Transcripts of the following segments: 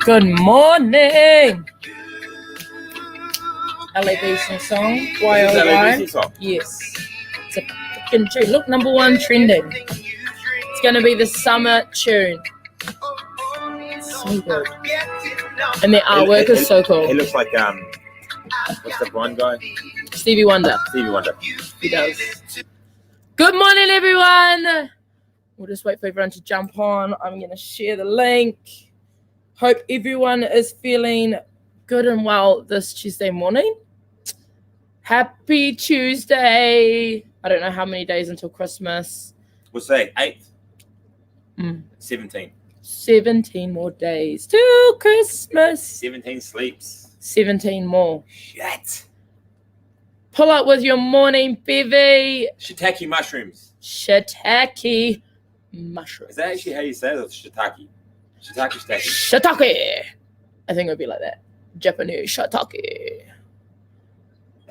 Good morning. LABC song. YOY. Song? Yes. It's a freaking tune. Look, number one trending. It's going to be the summer tune. So good. And the artwork is so cool. He looks like, what's the blonde guy? Stevie Wonder. Stevie Wonder. He does. Good morning, everyone. We'll just wait for everyone to jump on. I'm going to share the link. Hope everyone is feeling good and well this Tuesday morning. Happy Tuesday. I don't know how many days until Christmas. We'll say 8th. 17. 17 more days till Christmas. 17 sleeps. 17 more. Shit. Pull up with your morning bevy. Shiitake mushrooms. Shiitake mushrooms. Is that actually how you say it? It's shiitake. Shiitake. Shiitake. I think it would be like that. Japanese shiitake.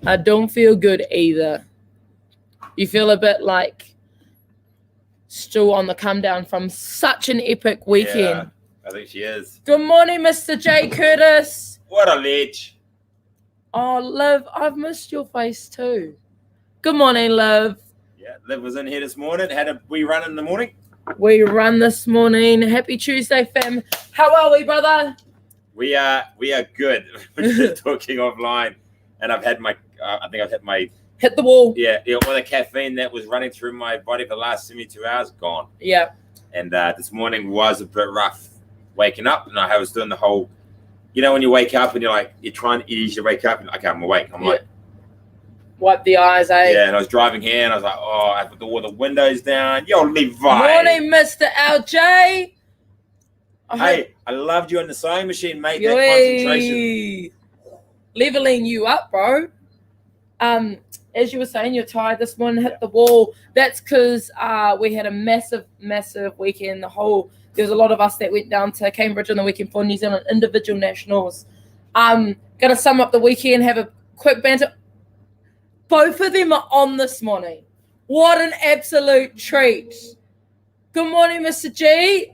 I don't feel good either. You feel a bit like still on the come down from such an epic weekend. Yeah, I think she is. Good morning, Mr. J. Curtis. What a ledge. Oh, Liv, I've missed your face too. Good morning, Liv. Yeah, Liv was in here this morning. Had a wee run in the morning. We run this morning. Happy Tuesday, fam. How are we, brother? We are good. We're just talking offline, and I've had my. I think I've had my. Hit the wall. Yeah. All the caffeine that was running through my body for the last 72 hours gone. Yeah. And this morning was a bit rough waking up, and I was doing the whole. You know when you wake up and you're trying to usually wake up and okay, I'm awake. I'm like. Wipe the eyes, eh? Yeah, and I was driving here, and I was like, oh, I put all the windows down. Yo, Levi. Morning, Mr. LJ. Hey, I loved you on the sewing machine, mate. That concentration. Leveling you up, bro. As you were saying, you're tired this morning, hit the wall. That's because we had a massive weekend. There was a lot of us that went down to Cambridge on the weekend for New Zealand individual nationals. Gonna sum up the weekend, have a quick banter. Both of them are on this morning. What an absolute treat. Good morning, Mr. G.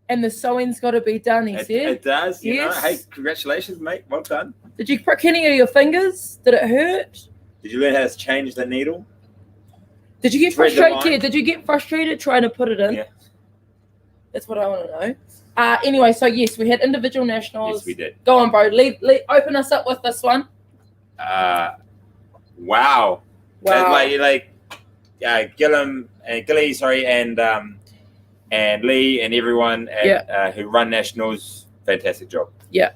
And the sewing's got to be done, he said. It does, you yes. know. Hey, congratulations, mate. Well done. Did you prick any of your fingers? Did it hurt? Did you learn how to change the needle? Did you get frustrated? Yeah, did you get frustrated trying to put it in? Yeah. That's what I want to know. Anyway, so yes, we had individual nationals. Yes, we did. Go on, bro. Open us up with this one. Wow. Like Gilliam and Gilly, and Lee and everyone who run nationals, fantastic job. Yeah.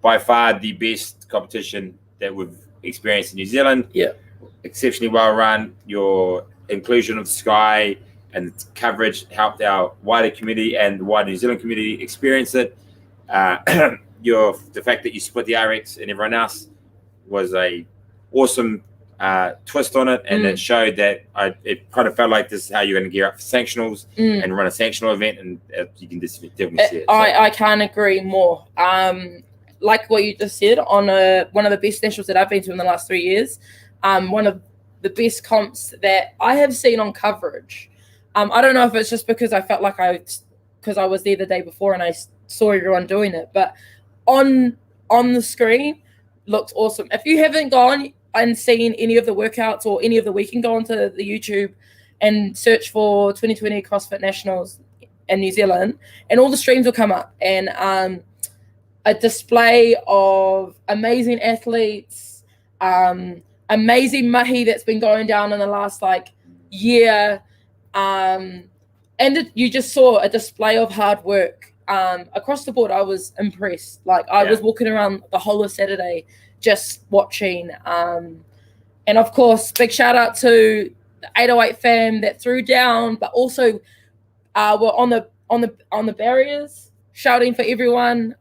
By far the best competition that we've experienced in New Zealand. Yeah. Exceptionally well run. Your inclusion of Sky and coverage helped our wider community and the wider New Zealand community experience it. The fact that you split the RX and everyone else was a awesome twist on it, and it showed that it kind of felt like this is how you're going to gear up for sanctionals and run a sanctional event, and you can just definitely see it. So. I can't agree more. Like what you just said, on one of the best nationals that I've been to in the last 3 years, one of the best comps that I have seen on coverage. I don't know if it's just because I felt like because I was there the day before and I saw everyone doing it, but on the screen looked awesome. If you haven't gone and seen any of the workouts or any of the weekend, go onto the YouTube and search for 2020 CrossFit Nationals in New Zealand, and all the streams will come up, and a display of amazing athletes, amazing mahi that's been going down in the last year, and you just saw a display of hard work across the board. I was impressed. I was walking around the whole of Saturday just watching, and of course, big shout out to the 808 fam that threw down, but also were on the barriers, shouting for everyone.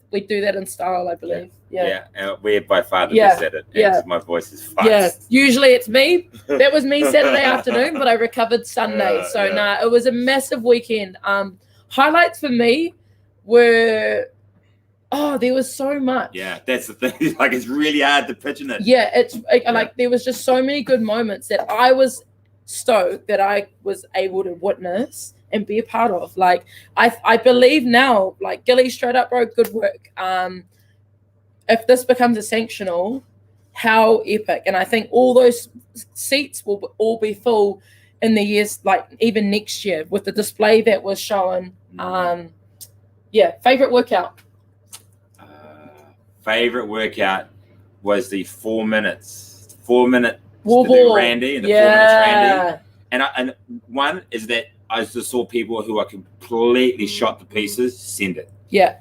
We do that in style, I believe. Yeah. And we're by far the best at it. And my voice is fast. Yeah, usually it's me. That was me Saturday afternoon, but I recovered Sunday. It was a massive weekend. Highlights for me were. Oh, there was so much. Yeah, that's the thing. It's really hard to picture it. Yeah, there was just so many good moments that I was stoked that I was able to witness and be a part of. Like I believe now, like Gilly, straight up, bro, good work. If this becomes a sanctional, how epic. And I think all those seats will all be full in the years, like even next year, with the display that was shown. Favorite workout. Favorite workout was the 4 minutes. 4 minute Wall to do ball. Randy and the 4 minutes Randy. And one is that I just saw people who are completely shot to pieces send it. Yeah.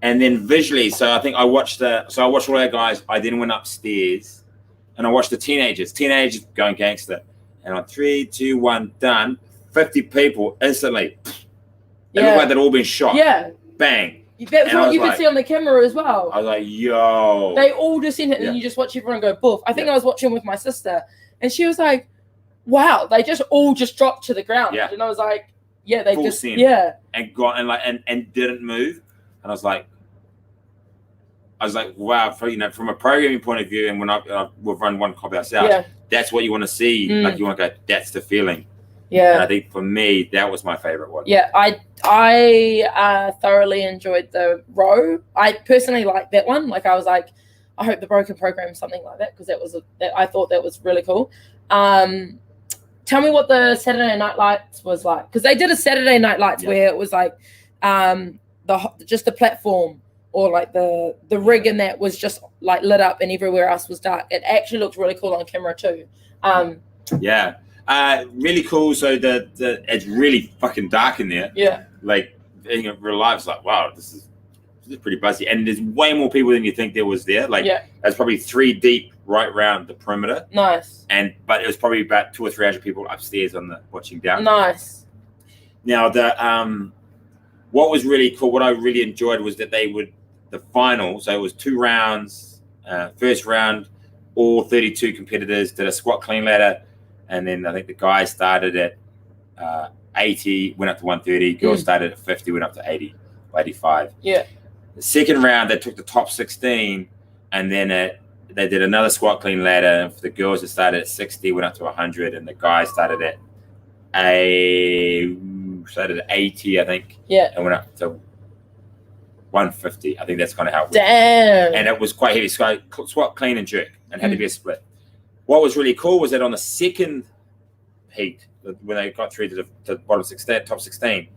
And then visually, so I think I watched all our guys. I then went upstairs and I watched the teenagers going gangster. And on 3, 2, 1, done. 50 people instantly. It looked like they'd all been shot. Yeah. Bang. That's what you could see on the camera as well. I was like, yo. They all just sent it, and then you just watch everyone go boof. I think I was watching with my sister, and she was like, wow, they just all just dropped to the ground. Yeah. And I was like, yeah, they Full just, send. yeah. And got, and didn't move. And I was like, wow, from a programming point of view, and when we've run one cop ourselves, that's what you want to see. Like you want to go, that's the feeling. Yeah. And I think for me, that was my favorite one. Yeah, I thoroughly enjoyed the row. I personally liked that one. Like I was like, I hope the bro can program something like that, because I thought that was really cool. Tell me what the Saturday Night Lights was like, because they did a Saturday Night Lights where it was like just the platform, or like the rig, and that was just like lit up and everywhere else was dark. It actually looked really cool on camera too. Really cool. So it's really fucking dark in there. Yeah. Like in real life, it's like, wow, this is pretty buzzy. And there's way more people than you think there was there. Like there's probably 3 deep right around the perimeter. Nice. But it was probably about 200 or 300 people upstairs on the watching down. Nice. Now what was really cool, what I really enjoyed was that the final, so it was 2 rounds. First round, all 32 competitors did a squat clean ladder. And then I think the guys started at 80, went up to 130. Girls started at 50, went up to 80, 85. Yeah. The second round, they took the top 16, and then they did another squat clean ladder. And for the girls, it started at 60, went up to 100, and the guys started at 80, I think. Yeah. And went up to 150. I think that's kind of how it went. Damn. And it was quite heavy. Squat, clean, and jerk, and had to be a split. What was really cool was that on the second heat, when they got through to the bottom 16, top 16,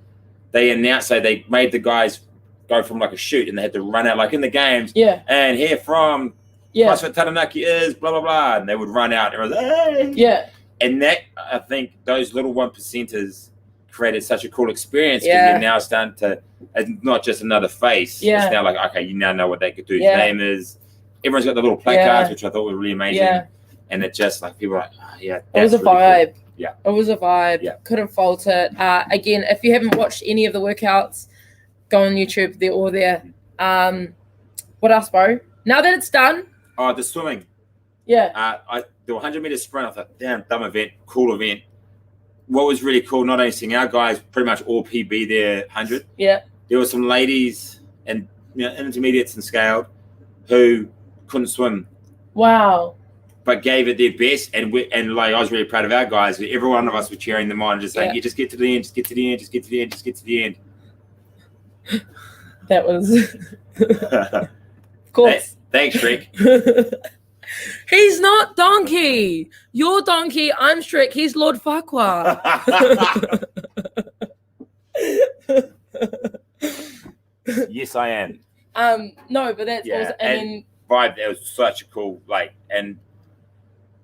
they announced, so they made the guys go from like a shoot, and they had to run out like in the games. Yeah. And here from CrossFit Taranaki is blah blah blah, and they would run out and it was hey. Yeah. And that, I think those little 1%ers created such a cool experience, because you're now starting to, it's not just another face. Yeah. It's now like, okay, you now know what they could do. His name is, everyone's got the little placards, which I thought were really amazing. Yeah. And it just like people are like, oh, yeah. It was a really vibe. Cool. Yeah. It was a vibe. Yeah. Couldn't fault it. Again, if you haven't watched any of the workouts, go on YouTube. They're all there. What else, bro? Now that it's done. Oh, the swimming. Yeah. The 100-meter sprint, I thought, damn, dumb event, cool event. What was really cool, not only seeing our guys pretty much all PB their 100. Yeah. There were some ladies and intermediates and scaled who couldn't swim. Wow. But gave it their best, and like I was really proud of our guys. Every one of us were cheering them on, just saying, just get to the end, just get to the end, just get to the end, just get to the end. That was, of course. Thanks, Shrek. He's not Donkey. You're Donkey. I'm Shrek. He's Lord Farquhar. Yes, I am. No, but that's awesome. And then vibe. That was such a cool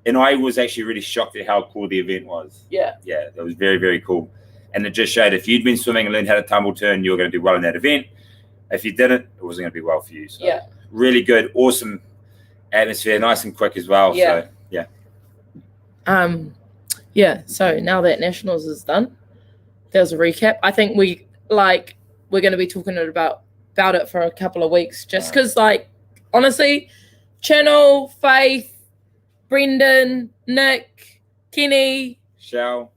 and I was actually really shocked at how cool the event was. Yeah, that was very, very cool. And it just showed if you'd been swimming and learned how to tumble turn, you were going to do well in that event. If you didn't, it wasn't going to be well for you. So really good, awesome atmosphere, nice and quick as well. Yeah. So so now that Nationals is done, there's a recap. I think we're going to be talking about it for a couple of weeks, just because, like, honestly, Channel, Faith, Brendan, Nick, Kenny, Shell,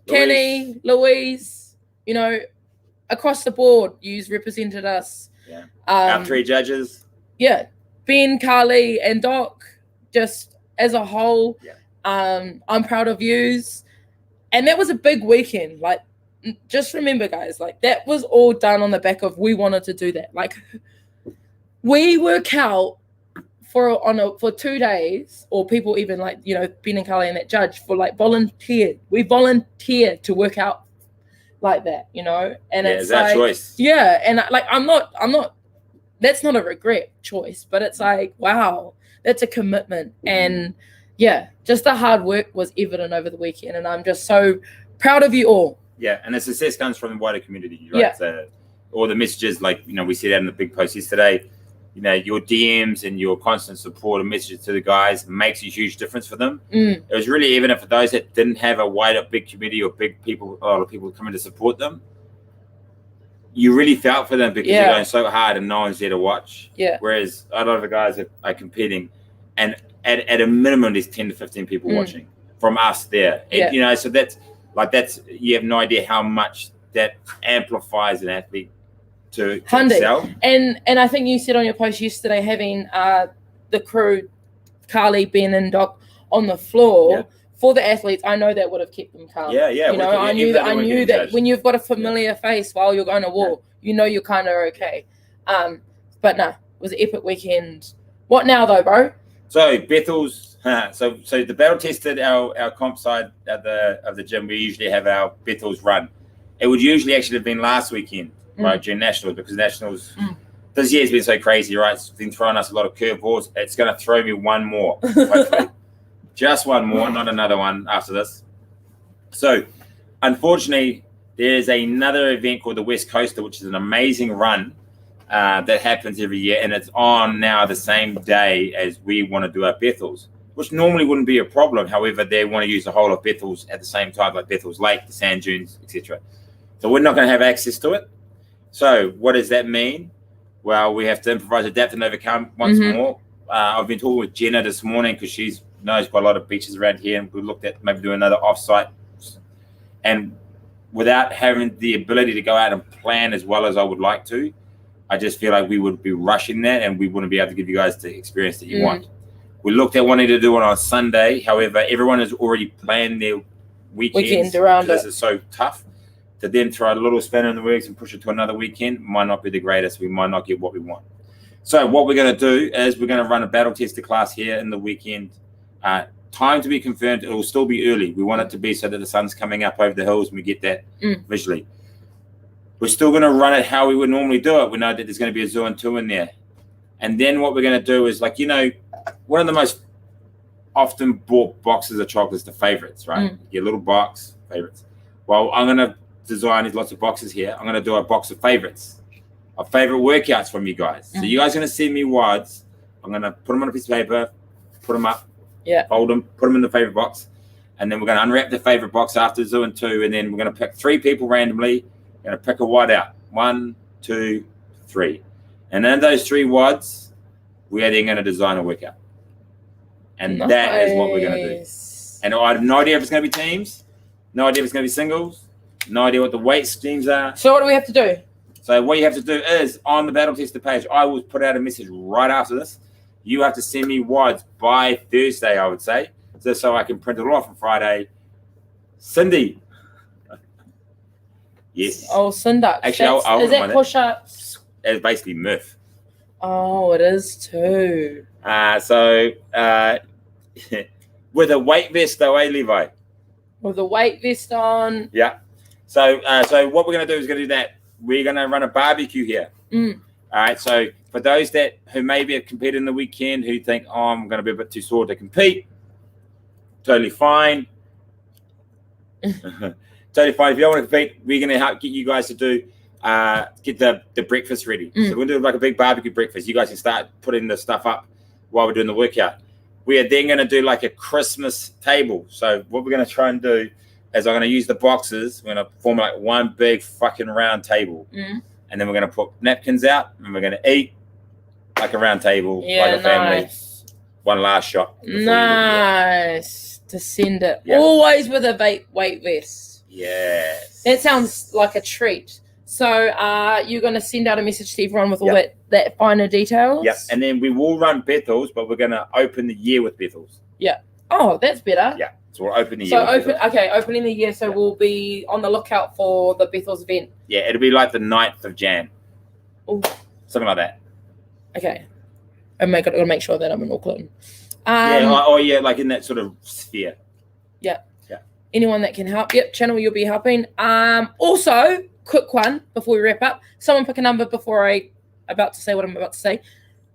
Kenny, Louise, across the board, you've represented us. Yeah. Our 3 judges. Yeah. Ben, Carly, and Doc, just as a whole, I'm proud of yous. And that was a big weekend. Like, just remember, guys, like that was all done on the back of we wanted to do that. Like we work out for 2 days, or people even like, you know, Ben and Carly and that judge for like volunteered. We volunteer to work out like that, you know, and it's our like, choice. Yeah, and like I'm not. That's not a regret choice, but it's like, wow, that's a commitment, and yeah, just the hard work was evident over the weekend, and I'm just so proud of you all. Yeah, and the success comes from the wider community, right? Yeah. So all the messages, like, you know, we said out in the big post yesterday, you know, your DMs and your constant support and messages to the guys makes a huge difference for them. It was really evident for those that didn't have a wider big community or big people, a lot of people coming to support them. You really felt for them because they're going so hard and no one's there to watch. Yeah. Whereas a lot of the guys are competing, and at a minimum there's 10 to 15 people watching from us there. And, you know, so that's you have no idea how much that amplifies an athlete to excel. And I think you said on your post yesterday, having the crew, Carly, Ben, and Doc on the floor for the athletes, I know that would have kept them calm. Yeah. You know, I knew that when you've got a familiar face while you're going to war, you know you're kind of okay. But no, it was an epic weekend. What now though, bro? So Bethel's, so the battle tested our comp side of the gym. We usually have our Bethel's run. It would usually actually have been last weekend, right, during Nationals, because Nationals this year's been so crazy, right? It's been throwing us a lot of curveballs. It's going to throw me one more, hopefully. Just one more, not another one after this. So, unfortunately, there's another event called the West Coaster, which is an amazing run that happens every year, and it's on now the same day as we want to do our Bethels, which normally wouldn't be a problem. However, they want to use the whole of Bethels at the same time, like Bethels Lake, the sand dunes, etc. So we're not going to have access to it. So what does that mean? Well, we have to improvise, adapt, and overcome once more. I've been talking with Jenna this morning because she knows quite a lot of beaches around here, and we looked at maybe doing another offsite. And without having the ability to go out and plan as well as I would like to, I just feel like we would be rushing that, and we wouldn't be able to give you guys the experience that you want. We looked at wanting to do it on Sunday. However, everyone has already planned their weekends around it. This is so tough. To then throw a little spanner in the works and push it to another weekend might not be the greatest. We might not get what we want. So what we're going to do is we're going to run a battle tester class here in the weekend. Time to be confirmed. It will still be early. We want it to be so that the sun's coming up over the hills and we get that visually. We're still going to run it how we would normally do it. We know that there's going to be a zoo and two in there. And then what we're going to do is, like, you know, one of the most often bought boxes of chocolates, the favorites, right? You get a little box, favorites. Well, I'm going to design these lots of boxes here. I'm going to do a box of favorites, of favorite workouts from you guys. So you guys are going to send me WODs. I'm going to put them on a piece of paper, put them up, fold them, put them in the favorite box, and then we're going to unwrap the favorite box after zoo and two, and then we're going to pick 3 people randomly. We're going to pick a WOD out. 1, 2, 3. And in those 3 WODs, we are then going to design a workout. And that is what we're going to do. And I have no idea if it's going to be teams, no idea if it's going to be singles, no idea what the weight schemes are. So what do we have to do? So what you have to do is, on the Battle Tester page, I will put out a message right after this. You have to send me WODs by Thursday, I would say, just so I can print it off on Friday. Cindy. Yes. Oh, Cindy. Actually, is that push-ups? It's basically Murph. Oh, it is too. With a weight vest though, Levi? With a weight vest on. Yeah. So what we're going to do is going to do that. We're going to run a barbecue here. All right. So for those who maybe have competed in the weekend, who think, oh, I'm going to be a bit too sore to compete, totally fine. Totally fine. If you don't want to compete, we're going to help get you guys to do get the breakfast ready. So we're going to do like a big barbecue breakfast. You guys can start putting the stuff up while we're doing the workout. We are then going to do like a Christmas table. So what we're going to try and do is I'm going to use the boxes. We're going to form like one big fucking round table. And then we're going to put napkins out and we're going to eat like a round table, like a family. One last shot. Nice. To send it. Yep. Always with a weight vest. Yes. That sounds like a treat. So you're going to send out a message to everyone with all that finer details? Yep. And then we will run Bethels, but we're going to open the year with Bethels. Yeah. Oh, that's better. Yeah. So we'll open the So year. opening the year. So we'll be on the lookout for the Bethel's event. Yeah, it'll be like the 9th of Jan. Ooh. Something like that. Okay. I'm gonna make sure that I'm in Auckland. Yeah, like in that sort of sphere. Yeah. Anyone that can help. Yep, channel, you'll be helping. Also, quick one before we wrap up. Someone pick a number before I'm about to say what I'm about to say.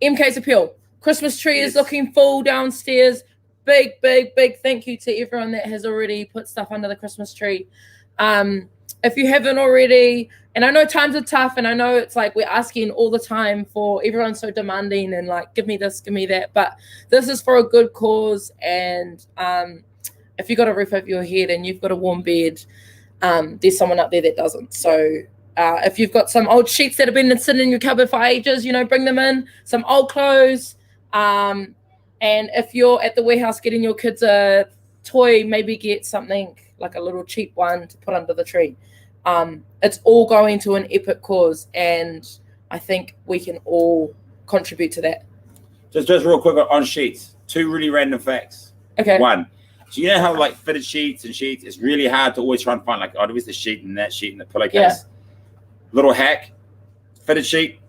MK's Appeal. Christmas tree is looking full downstairs. Big thank you to everyone that has already put stuff under the Christmas tree. If you haven't already, and I know times are tough, and I know it's like we're asking all the time for everyone's so demanding and like, give me this, give me that. But this is for a good cause. And if you've got a roof over your head and you've got a warm bed, there's someone up there that doesn't. So if you've got some old sheets that have been sitting in your cupboard for ages, bring them in. Some old clothes. And if you're at the warehouse getting your kids a toy, maybe get something like a little cheap one to put under the tree. It's all going to an epic cause, and I think we can all contribute to that. Just real quick on sheets. 2 really random facts. Okay. 1. So you know how like fitted sheets, it's really hard to always try and find like, oh, there's the sheet and that sheet and the pillowcase. Yeah. Little hack, fitted sheet,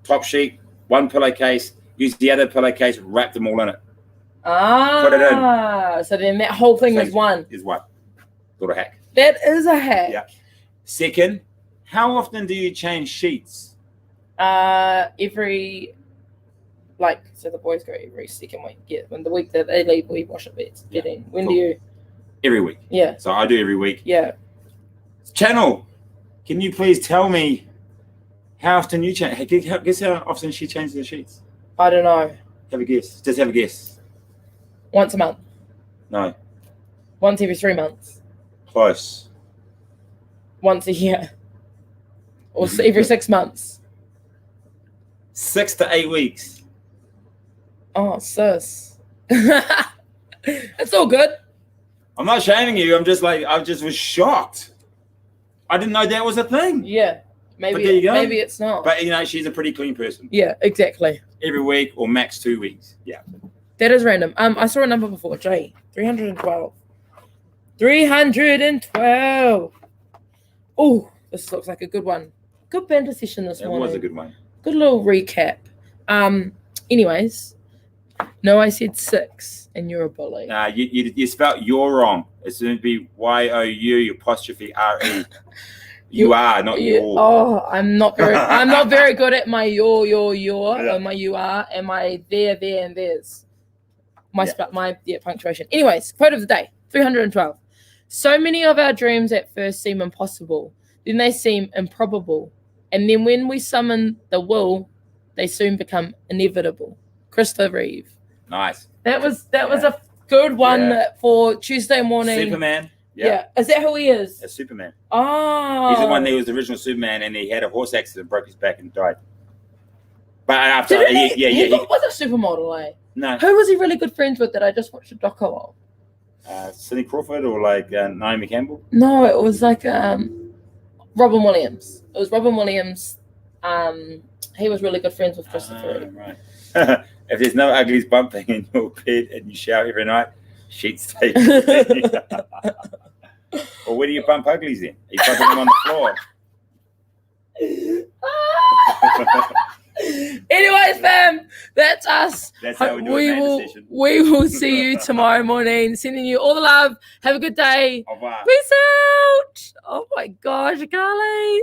top sheet, 1 pillowcase, use the other pillowcase, wrap them all in it. Put it in. So then that whole thing is one. Is one. Little hack. That is a hack. Yeah. Second, how often do you change sheets? Every, so the boys go every second week. Yeah, when the week that they leave, we wash the beds. Yeah. When Cool. do you? Every week. Yeah. So I do every week. Yeah. Channel, can you please tell me how often you change? Guess how often she changes the sheets? I don't know. Have a guess. Just have a guess. Once a month. No. Once every 3 months. Close. Once a year. Or every 6 months. 6 to 8 weeks. Oh, sis. It's all good. I'm not shaming you. I just was shocked. I didn't know that was a thing. Yeah. But there you go. Maybe it's not. But she's a pretty clean person. Yeah, exactly. Every week or max 2 weeks. Yeah. That is random. I saw a number before, Jay. 312. 312. Oh, this looks like a good one. Good banter session this morning. It was a good one. Good little recap. Anyways, no, I said 6, and you're a bully. Nah, you spelled you're wrong. It's going to be Y-O-U apostrophe R-E. You are, not you. your. Oh, I'm not very good at my your, or my you are, and my there, and there's. My punctuation. Anyways, quote of the day, 312. So many of our dreams at first seem impossible, then they seem improbable, and then when we summon the will, they soon become inevitable. Christopher Reeve. Nice. That was a good one for Tuesday morning. Superman. Yeah. Is that who he is? That's Superman. Oh. He's the one that was the original Superman, and he had a horse accident, broke his back, and died. But after, he was a supermodel, eh? No. Who was he really good friends with that I just watched a doco of? Cindy Crawford or like Naomi Campbell? No, it was like Robin Williams. It was Robin Williams. He was really good friends with Christopher. Right. If there's no uglies bumping in your bed and you shower every night, sheets take. Or where do you bump uglies in? Are you bumping them on the floor? Anyways, fam, that's us. That's how we do it. We will see you tomorrow morning. Sending you all the love. Have a good day. Au revoir. Peace out. Oh my gosh, Carly.